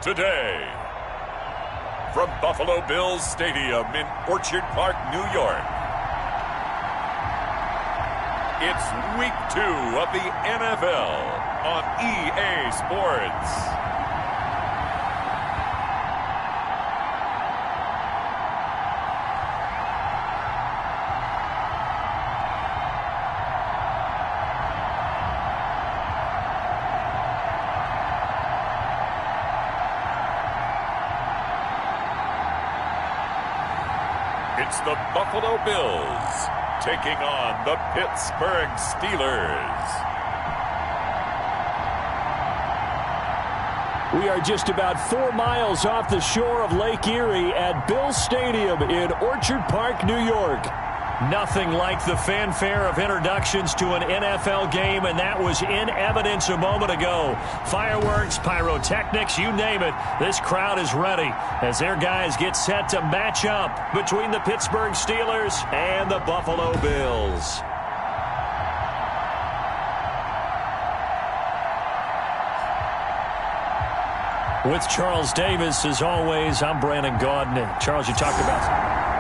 today. From Buffalo Bills Stadium in Orchard Park, New York, it's Week 2 of the NFL on EA Sports. It's the Buffalo Bills taking on the Pittsburgh Steelers. We are just about 4 miles off the shore of Lake Erie at Bills Stadium in Orchard Park, New York. Nothing like the fanfare of introductions to an NFL game, and that was in evidence a moment ago. Fireworks, pyrotechnics, you name it. This crowd is ready as their guys get set to match up between the Pittsburgh Steelers and the Buffalo Bills. With Charles Davis, as always, I'm Brandon Gaudin. Charles, you talked about...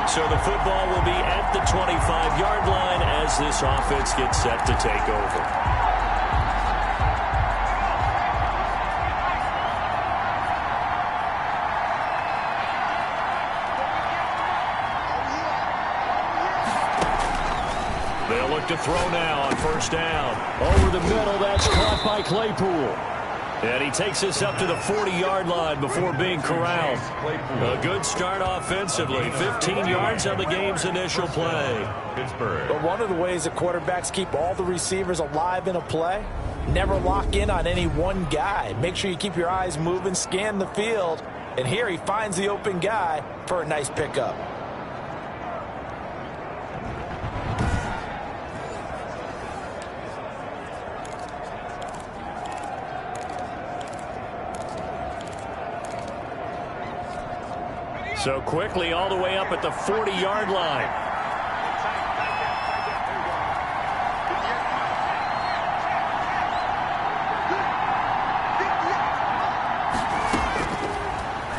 So the football will be at the 25-yard line as this offense gets set to take over. They'll look to throw now on first down. Over the middle, that's caught by Claypool. And he takes us up to the 40-yard line before being corralled. A good start offensively. 15 yards on the game's initial play. Pittsburgh. But one of the ways that quarterbacks keep all the receivers alive in a play, never lock in on any one guy. Make sure you keep your eyes moving, scan the field. And here he finds the open guy for a nice pickup. So quickly all the way up at the 40-yard line.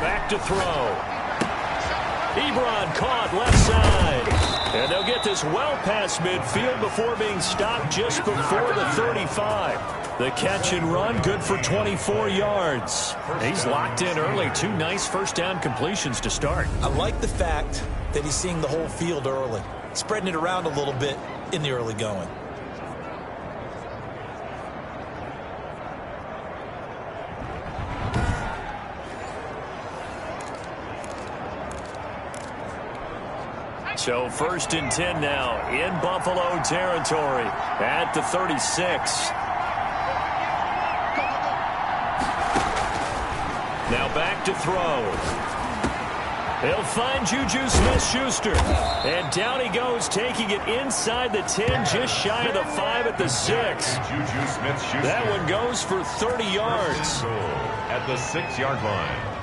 Back to throw. Ebron caught left side. And they'll get this well past midfield before being stopped just before the 35. The catch and run, good for 24 yards. He's locked in early. 2 nice first down completions to start. I like the fact that he's seeing the whole field early, spreading it around a little bit in the early going. So 1st and 10 now in Buffalo territory at the 36. Now back to throw. He'll find Juju Smith-Schuster. And down he goes, taking it inside the 10, just shy of the 5 at the 6. Juju Smith-Schuster. That one goes for 30 yards. At the 6-yard line.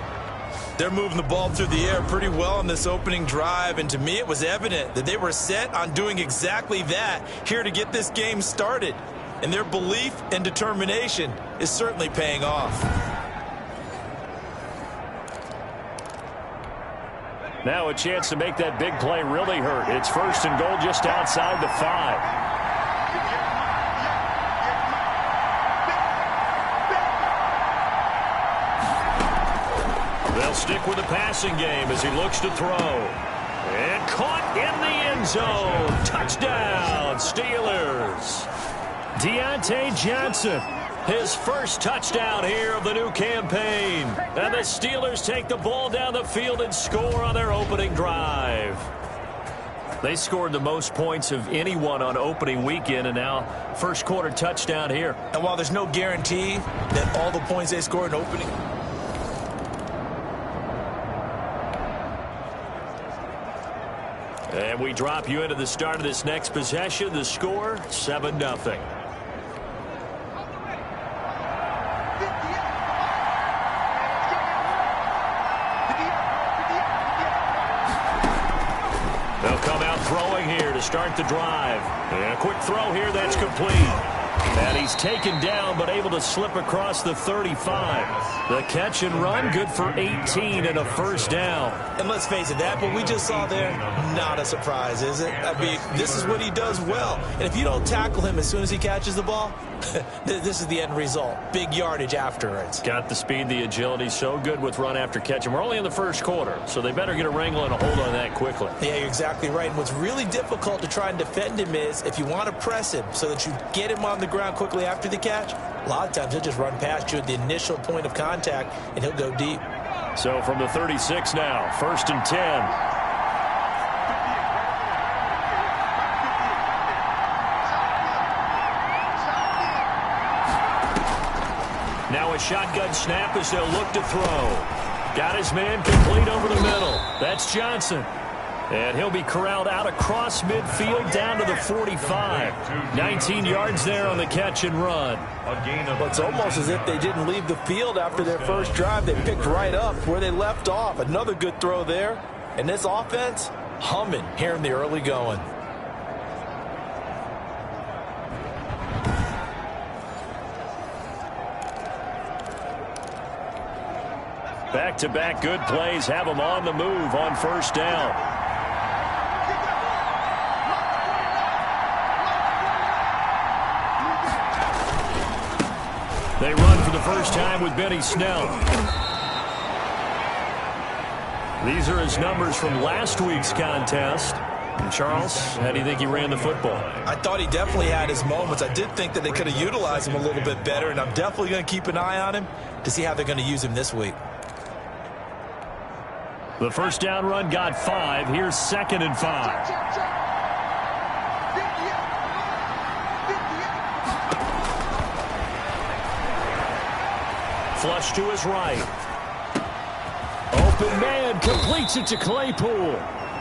They're moving the ball through the air pretty well on this opening drive, and to me it was evident that they were set on doing exactly that here to get this game started. And their belief and determination is certainly paying off. Now a chance to make that big play really hurt. It's 1st and goal just outside the 5. They'll stick with the passing game as he looks to throw. And caught in the end zone. Touchdown, Steelers. Deontay Johnson, his first touchdown here of the new campaign. And the Steelers take the ball down the field and score on their opening drive. They scored the most points of anyone on opening weekend, and now first quarter touchdown here. And while there's no guarantee that all the points they scored in opening... And we drop you into the start of this next possession. The score, 7-0. They'll come out throwing here to start the drive. And a quick throw here that's complete. And he's taken down, but able to slip across the 35. The catch and run, good for 18 and a first down. And let's face it, that what we just saw there, not a surprise, is it? I mean, this is what he does well. And if you don't tackle him as soon as he catches the ball, this is the end result. Big yardage afterwards. Got the speed, the agility, so good with run after catch. And we're only in the first quarter, so they better get a wrangle and a hold on that quickly. Yeah, you're exactly right. And what's really difficult to try and defend him is if you want to press him so that you get him on the ground quickly after the catch, a lot of times he'll just run past you at the initial point of contact, and he'll go deep. So from the 36 now, 1st and 10. Now a shotgun snap as they'll look to throw. Got his man complete over the middle. That's Johnson. And he'll be corralled out across midfield down to the 45. 19 yards there on the catch and run. Well, it's almost as if they didn't leave the field after their first drive. They picked right up where they left off. Another good throw there. And this offense, humming here in the early going. Back-to-back good plays have them on the move on first down. They run for the first time with Benny Snell. These are his numbers from last week's contest. And Charles, how do you think he ran the football? I thought he definitely had his moments. I did think that they could have utilized him a little bit better, and I'm definitely going to keep an eye on him to see how they're going to use him this week. The first down run got 5. Here's 2nd and 5. Flush to his right. Open man completes it to Claypool.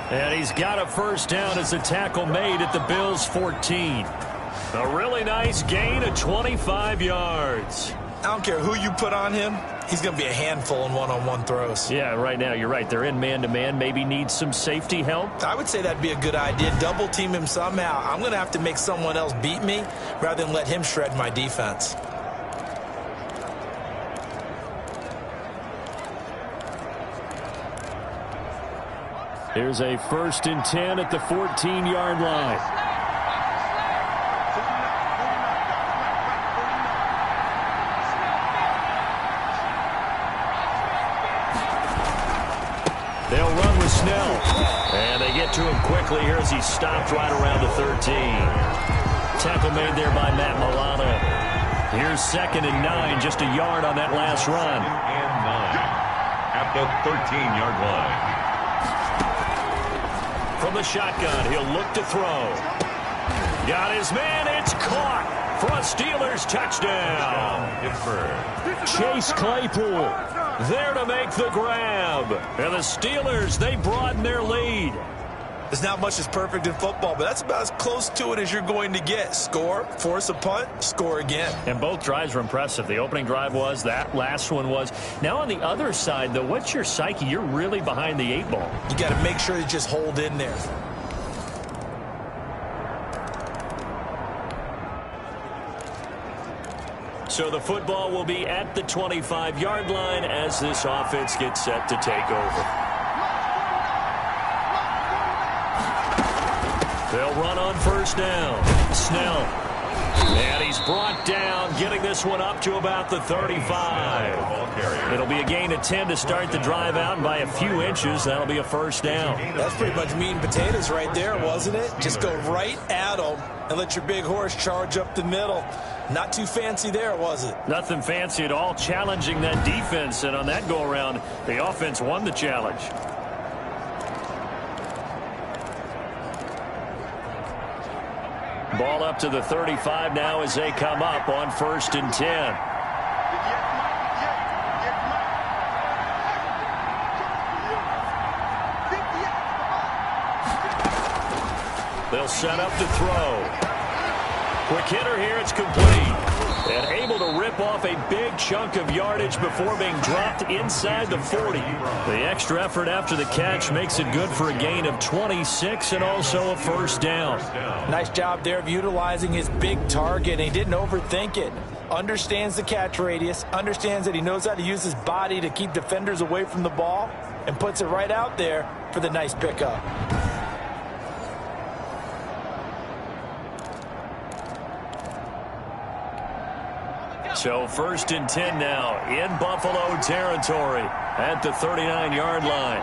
And he's got a first down as the tackle made at the Bills' 14. A really nice gain of 25 yards. I don't care who you put on him. He's going to be a handful in one-on-one throws. Yeah, right now, you're right. They're in man-to-man. Maybe need some safety help. I would say that'd be a good idea. Double team him somehow. I'm going to have to make someone else beat me rather than let him shred my defense. Here's a 1st and 10 at the 14-yard line. They'll run with Snell. And they get to him quickly here as he stopped right around the 13. Tackle made there by Matt Milano. Here's 2nd and 9, just a yard on that last run. 2nd and 9 at the 13-yard line. From the shotgun, he'll look to throw. Got his man, it's caught for a Steelers touchdown. Pittsburgh. Chase Claypool there to make the grab. And the Steelers, they broaden their lead. There's not much that's perfect in football, but that's about as close to it as you're going to get. Score, force a punt, score again. And both drives were impressive. The opening drive was, that last one was. Now on the other side, though, what's your psyche? You're really behind the 8 ball. You got to make sure you just hold in there. So the football will be at the 25-yard line as this offense gets set to take over. They'll run on first down. Snell. And he's brought down, getting this one up to about the 35. It'll be a gain of 10 to start the drive out, and by a few inches, that'll be a first down. That's pretty much meat and potatoes right there, wasn't it? Just go right at them and let your big horse charge up the middle. Not too fancy there, was it? Nothing fancy at all, challenging that defense, and on that go-around, the offense won the challenge. Ball up to the 35 now as they come up on 1st and 10. They'll set up to throw. Quick hitter here, it's complete. And able to rip off a big chunk of yardage before being dropped inside the 40. The extra effort after the catch makes it good for a gain of 26 and also a first down. Nice job there of utilizing his big target. He didn't overthink it. Understands the catch radius, understands that he knows how to use his body to keep defenders away from the ball, and puts it right out there for the nice pickup. So 1st and 10 now in Buffalo territory at the 39-yard line.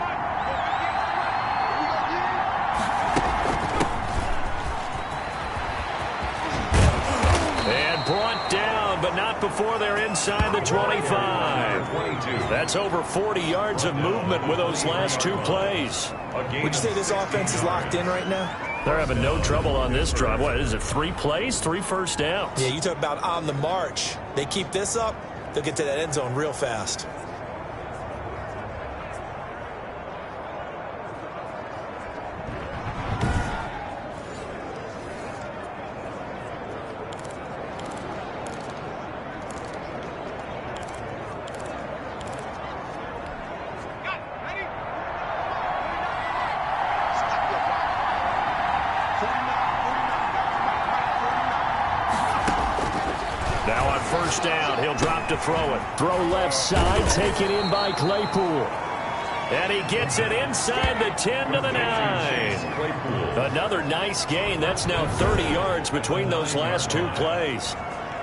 And brought down, but not before they're inside the 25. That's over 40 yards of movement with those last 2 plays. Would you say this offense is locked in right now? They're having no trouble on this drive. What is it, 3 plays, 3 first downs? Yeah, you talk about on the march. They keep this up, they'll get to that end zone real fast. Now on first down, he'll drop to throw it. Throw left side, taken in by Claypool. And he gets it inside the 10 to the 9. Another nice gain. That's now 30 yards between those last 2 plays.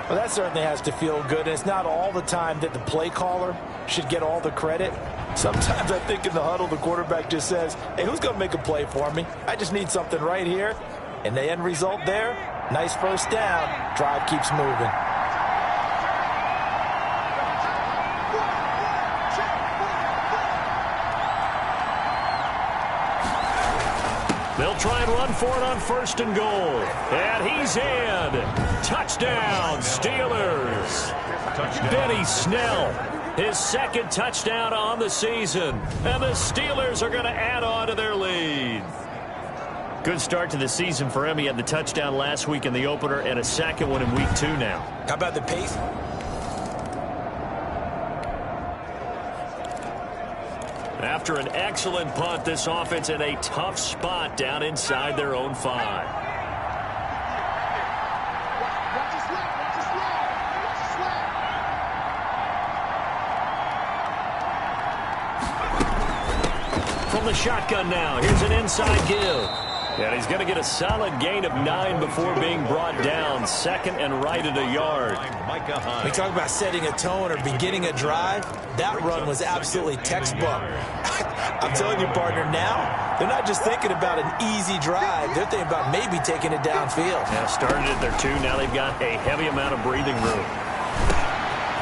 Well, that certainly has to feel good. And it's not all the time that the play caller should get all the credit. Sometimes I think in the huddle, the quarterback just says, hey, who's going to make a play for me? I just need something right here. And the end result there, nice first down. Drive keeps moving. They'll try and run for it on 1st and goal. And he's in. Touchdown, Steelers. Benny Snell, his 2nd touchdown on the season. And the Steelers are going to add on to their lead. Good start to the season for him. He had the touchdown last week in the opener and a 2nd one in week 2 now. How about the pace? After an excellent punt, this offense in a tough spot down inside their own 5. From the shotgun now, here's an inside give. And he's going to get a solid gain of 9 before being brought down. 2nd and right at a yard. We talk about setting a tone or beginning a drive. That run was absolutely textbook. I'm telling you, partner, now they're not just thinking about an easy drive. They're thinking about maybe taking it downfield. Yeah, started at their 2. Now they've got a heavy amount of breathing room.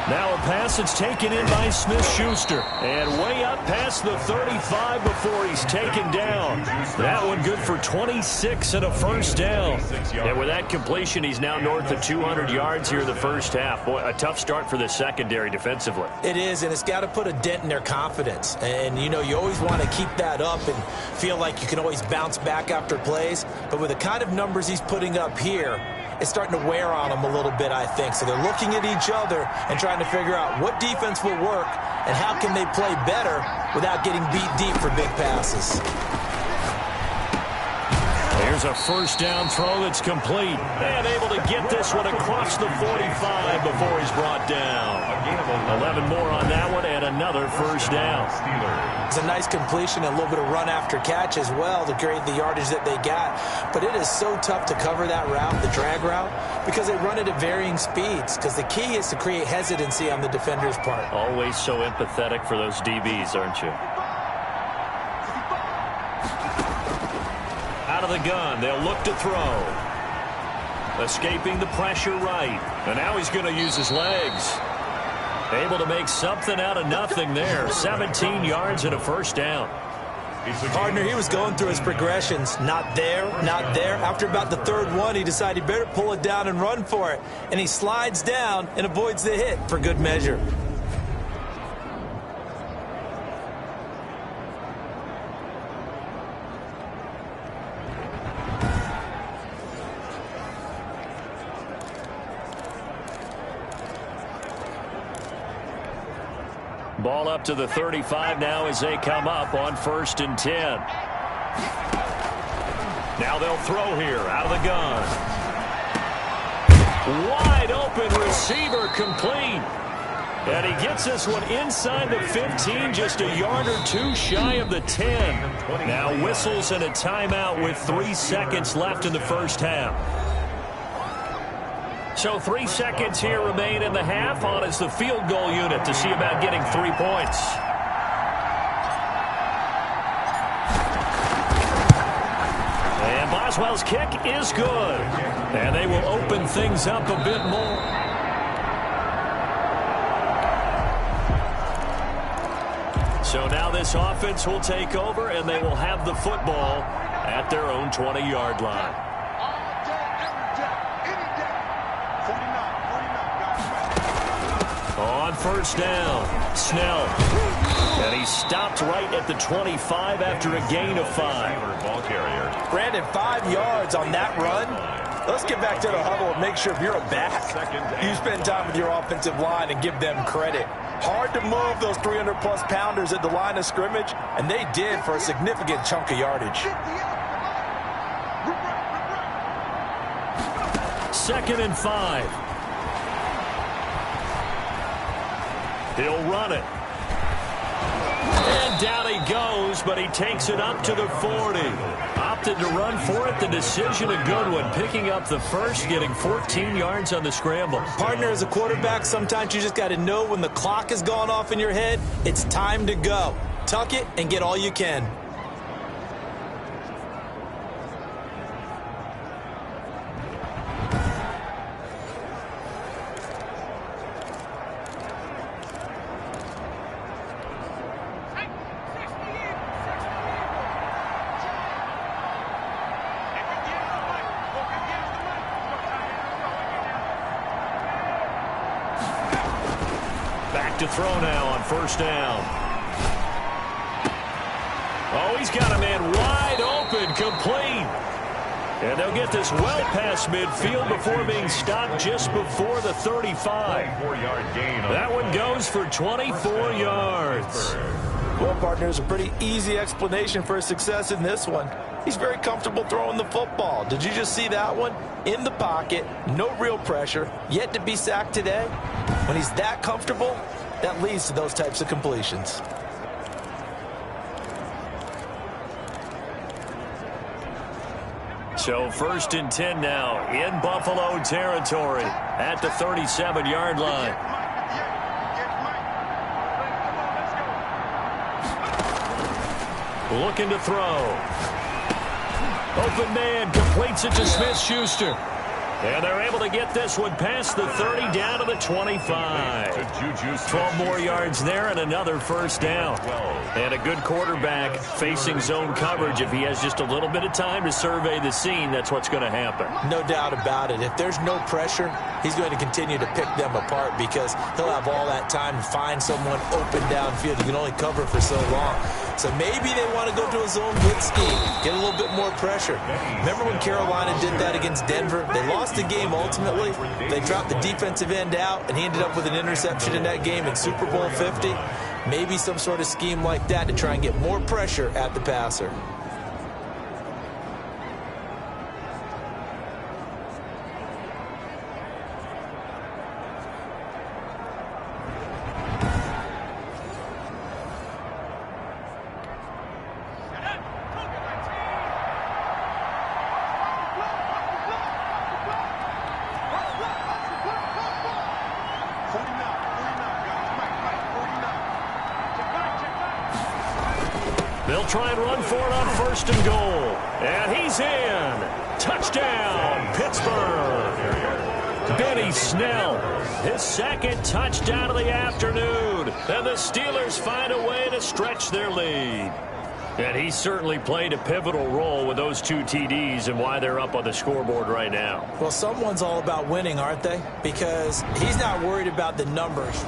Now a pass that's taken in by Smith-Schuster. And way up past the 35 before he's taken down. That one good for 26 and a first down. And with that completion, he's now north of 200 yards here in the first half. Boy, a tough start for the secondary defensively. It is, and it's got to put a dent in their confidence. And, you know, you always want to keep that up and feel like you can always bounce back after plays. But with the kind of numbers he's putting up here, it's starting to wear on them a little bit, I think. So they're looking at each other and trying to figure out what defense will work and how can they play better without getting beat deep for big passes. Here's a first down throw that's complete. And able to get this one across the 45 before he's brought down. 11 more on that one and another first down. It's a nice completion and a little bit of run after catch as well to create the yardage that they got. But it is so tough to cover that route, the drag route, because they run it at varying speeds. Because the key is to create hesitancy on the defender's part. Always so empathetic for those DBs, aren't you? Out of the gun, they'll look to throw. Escaping the pressure right. And now he's going to use his legs. Able to make something out of nothing there. 17 yards and a first down. Partner, he was going through his progressions. Not there, not there. After about the 3rd one, he decided he better pull it down and run for it. And he slides down and avoids the hit for good measure. Ball up to the 35 now as they come up on 1st and 10. Now they'll throw here out of the gun. Wide open receiver complete. And he gets this one inside the 15, just a yard or two shy of the 10. Now whistles and a timeout with 3 seconds left in the first half. So 3 seconds here remain in the half. On is the field goal unit to see about getting 3 points. And Boswell's kick is good. And they will open things up a bit more. So now this offense will take over, and they will have the football at their own 20-yard line. On 1st down, Snell. And he stopped right at the 25 after a gain of 5. Brandon, 5 yards on that run. Let's get back to the huddle and make sure if you're a back, you spend time with your offensive line and give them credit. Hard to move those 300-plus pounders at the line of scrimmage, and they did for a significant chunk of yardage. 2nd and 5. He'll run it. And down he goes, but he takes it up to the 40. Opted to run for it. The decision a good one. Picking up the first, getting 14 yards on the scramble. Partner, as a quarterback, sometimes you just got to know when the clock has gone off in your head, it's time to go. Tuck it and get all you can. To throw now on 1st down. Oh, he's got a man wide open, complete. And they'll get this well past midfield before being stopped just before the 35. That one goes for 24 yards. Well, partner, there's a pretty easy explanation for his success in this one. He's very comfortable throwing the football. Did you just see that one? In the pocket, no real pressure, yet to be sacked today. When he's that comfortable, that leads to those types of completions. So 1st and 10 now in Buffalo territory at the 37-yard line. Looking to throw. Open man completes it to Smith-Schuster. And they're able to get this one past the 30 down to the 25. 12 more yards there and another 1st down. And a good quarterback facing zone coverage. If he has just a little bit of time to survey the scene, that's what's going to happen. No doubt about it. If there's no pressure, he's going to continue to pick them apart because he'll have all that time to find someone open downfield. You can only cover for so long. So maybe they want to go to a zone blitz scheme, get a little bit more pressure. Remember when Carolina did that against Denver? They lost the game ultimately. They dropped the defensive end out, and he ended up with an interception in that game in Super Bowl 50. Maybe some sort of scheme like that to try and get more pressure at the passer. They'll try and run for it on 1st and goal. And he's in. Touchdown, Pittsburgh. Benny Snell, his 2nd touchdown of the afternoon. And the Steelers find a way to stretch their lead. And he certainly played a pivotal role with those 2 TDs and why they're up on the scoreboard right now. Well, someone's all about winning, aren't they? Because he's not worried about the numbers.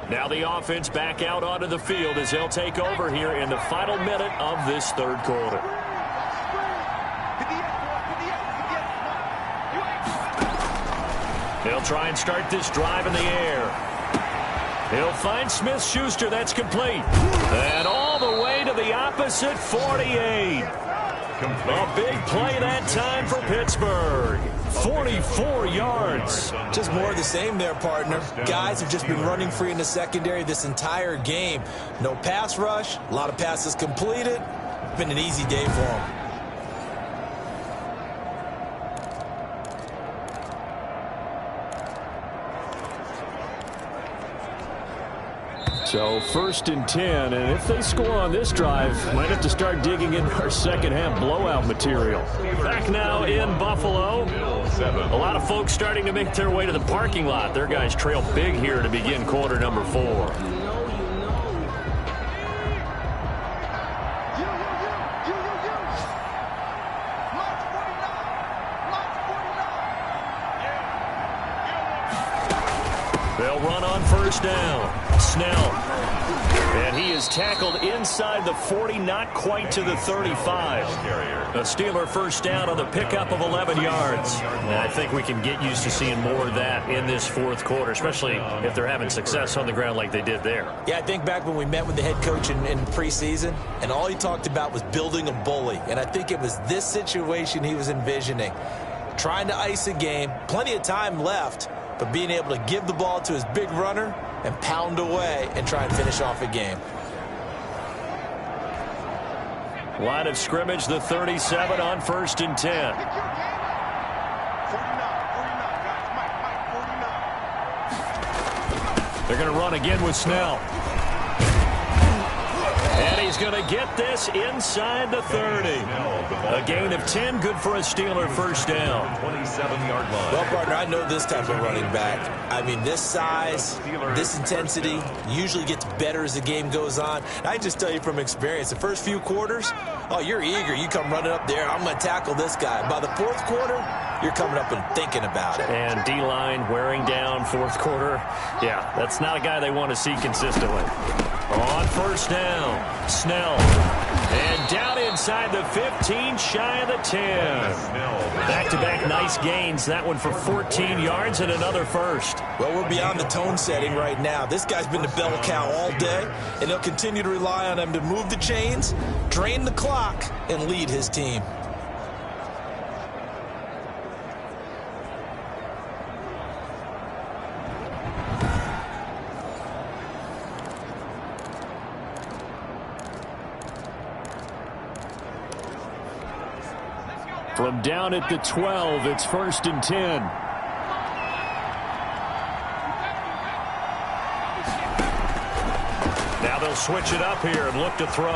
Now the offense back out onto the field as they'll take over here in the final minute of this 3rd quarter. They'll try and start this drive in the air. He'll find Smith-Schuster. That's complete. And all the way to the opposite 48. A big play that time for Pittsburgh. 44 yards. Just more of the same there, partner. Guys have just been running free in the secondary this entire game. No pass rush, a lot of passes completed. Been an easy day for them. So 1st and 10, and if they score on this drive, might have to start digging in our second half blowout material. Back now in Buffalo. A lot of folks starting to make their way to the parking lot. Their guys trail big here to begin quarter number 4. They'll run on 1st down. Snell. And he is tackled inside the 40, not quite to the 35. A Steeler 1st down on the pickup of 11 yards. And I think we can get used to seeing more of that in this 4th quarter, especially if they're having success on the ground like they did there. Yeah, I think back when we met with the head coach in preseason, and all he talked about was building a bully. And I think it was this situation he was envisioning. Trying to ice a game, plenty of time left, but being able to give the ball to his big runner and pound away and try and finish off a game. Line of scrimmage, the 37 on 1st and 10. They're going to run again with Snell. And he's going to get this inside the 30. A gain of 10, good for a Steeler 1st down. 27-yard line. Well, partner, I know this type of running back. I mean, this size, this intensity usually gets better as the game goes on. I just tell you from experience, the first few quarters, oh, you're eager. You come running up there, I'm going to tackle this guy. By the 4th quarter, you're coming up and thinking about it. And D-line wearing down 4th quarter. Yeah, that's not a guy they want to see consistently. On 1st down, Snell. And down inside the 15, shy of the 10. Back-to-back nice gains. That one for 14 yards and another 1st. Well, we're beyond the tone setting right now. This guy's been the bell cow all day, and they'll continue to rely on him to move the chains, drain the clock, and lead his team. From down at the 12, it's 1st and 10. Now they'll switch it up here and look to throw.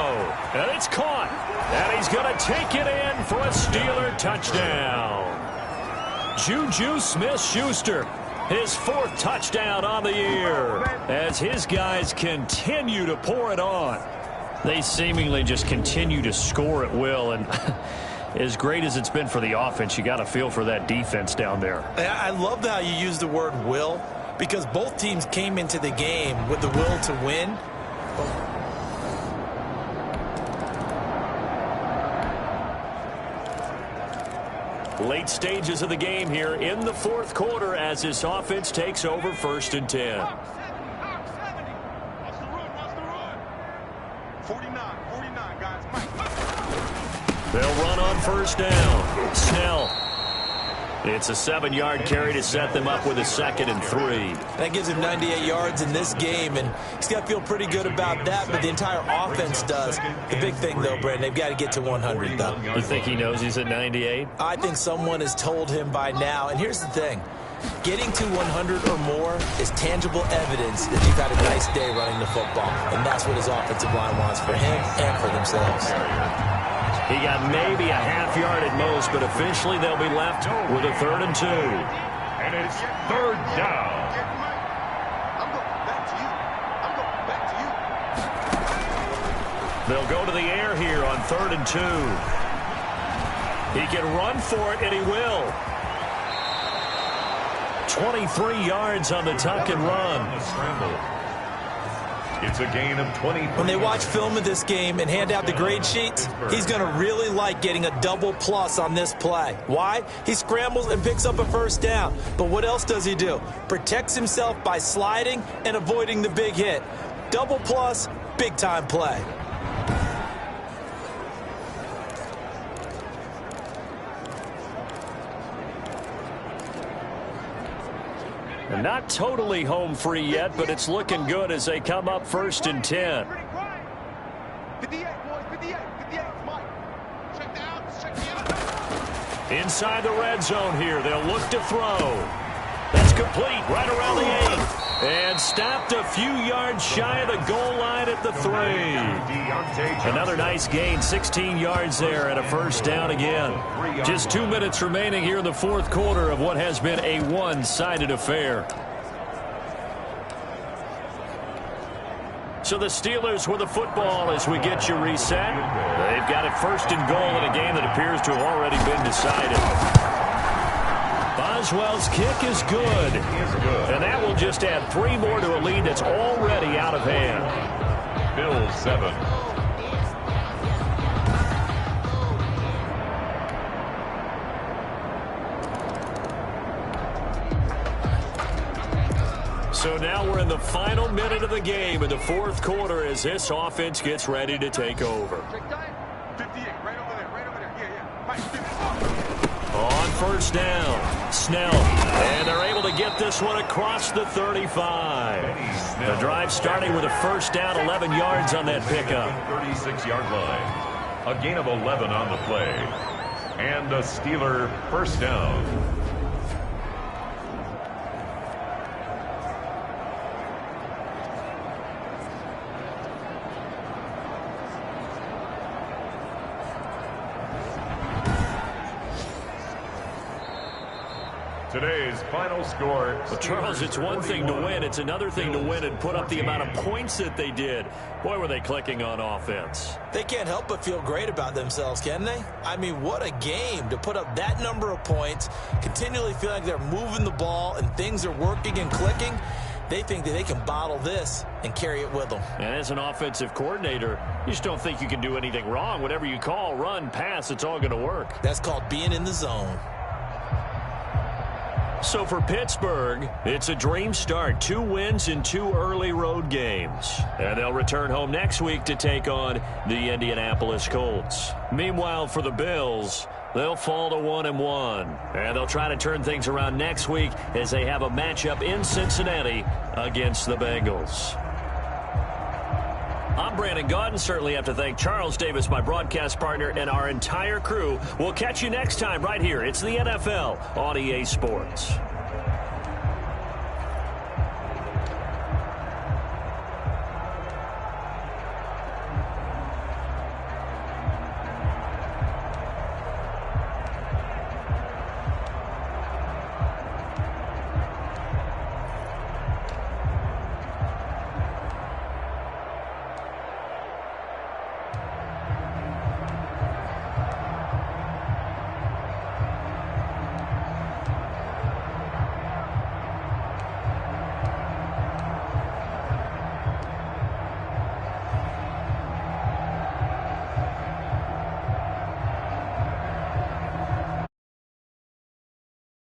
And it's caught. And he's going to take it in for a Steeler touchdown. Juju Smith-Schuster, his 4th touchdown on the year, as his guys continue to pour it on. They seemingly just continue to score at will, and as great as it's been for the offense, you got to feel for that defense down there. I love how you use the word will, because both teams came into the game with the will to win. Late stages of the game here in the 4th quarter as this offense takes over 1st and 10. 49, guys. They'll run on 1st down. Snell. It's a 7-yard carry to set them up with a 2nd and 3. That gives him 98 yards in this game, and he's got to feel pretty good about that, but the entire offense does. The big thing, though, Brandon, they've got to get to 100, though. You think he knows he's at 98? I think someone has told him by now, and here's the thing. Getting to 100 or more is tangible evidence that you've had a nice day running the football, and that's what his offensive line wants for him and for themselves. He got maybe a half yard at most, but officially they'll be left with a 3rd and 2. And it's 3rd down. They'll go to the air here on 3rd and 2. He can run for it, and he will. 23 yards on the tuck and run. It's a gain of 20. When they watch film of this game and hand out the grade sheets, he's going to really like getting a double plus on this play. Why? He scrambles and picks up a first down. But what else does he do? Protects himself by sliding and avoiding the big hit. Double plus, big time play. Not totally home free yet, but it's looking good as they come up 1st and 10. 58, boys, 58, 58, Mike. Check the outs, check the outs. Inside the red zone here, they'll look to throw. That's complete, right around the 8. And stopped a few yards shy of the goal line at the 3. Another nice gain, 16 yards there and a first down again. Just 2 minutes remaining here in the 4th quarter of what has been a one-sided affair. So the Steelers with the football as we get you reset. They've got it 1st and goal in a game that appears to have already been decided. Boswell's kick is good. And that will just add 3 more to a lead that's already out of hand. Bills 7. So now we're in the final minute of the game in the 4th quarter as this offense gets ready to take over. 58, right over there, right over there. Yeah, Mike, 54. On first down, Snell. And they're able to get this one across the 35. The drive starting with a first down, 11 yards on that pickup. 36-yard line. A gain of 11 on the play. And a Steeler first down. Today's final score. Well, Charles, it's one thing to win. It's another thing to win and put up the amount of points that they did. Boy, were they clicking on offense. They can't help but feel great about themselves, can they? I mean, what a game to put up that number of points, continually feel like they're moving the ball and things are working and clicking. They think that they can bottle this and carry it with them. And as an offensive coordinator, you just don't think you can do anything wrong. Whatever you call, run, pass, it's all going to work. That's called being in the zone. So for Pittsburgh, it's a dream start. 2 wins in 2 early road games. And they'll return home next week to take on the Indianapolis Colts. Meanwhile, for the Bills, they'll fall to 1-1. And they'll try to turn things around next week as they have a matchup in Cincinnati against the Bengals. I'm Brandon Gaudin. Certainly have to thank Charles Davis, my broadcast partner, and our entire crew. We'll catch you next time right here. It's the NFL on EA Sports.